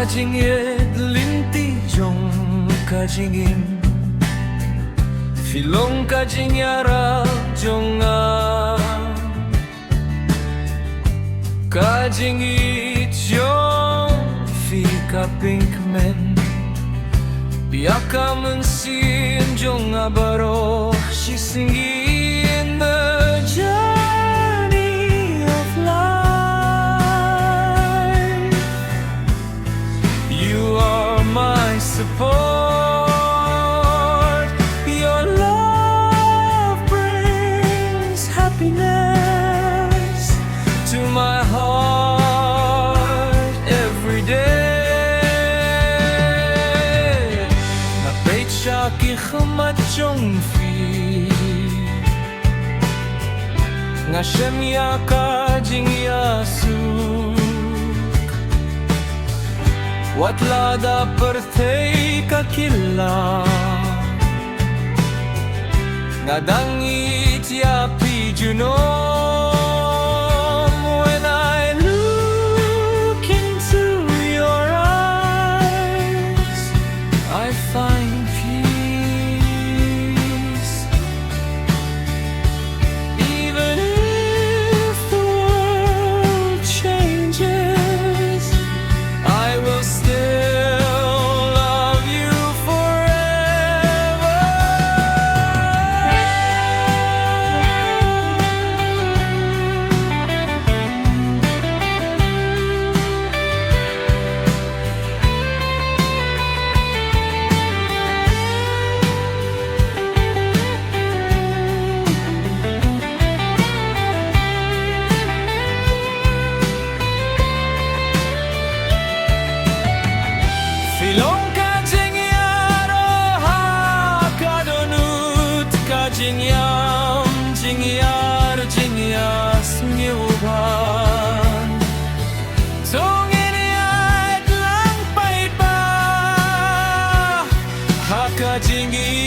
Ieit linti jong kajingin Filong kajinyara jonga Kajingit jong fi kapink men Biaka mensin jong abaro She singing the journey of life You are my support Your love brings happiness To my heart every day Ki khamat jong fi Nga shemya ka jing yasu Watlada pertei ka killa Nga dang Ieit Ïa Phi junom When I look into your eyes I find Filong kajinyaro ha kadonut kajinyam jingyar jinyas ngiuban Tongin Ieit lang pait ba ha kajingi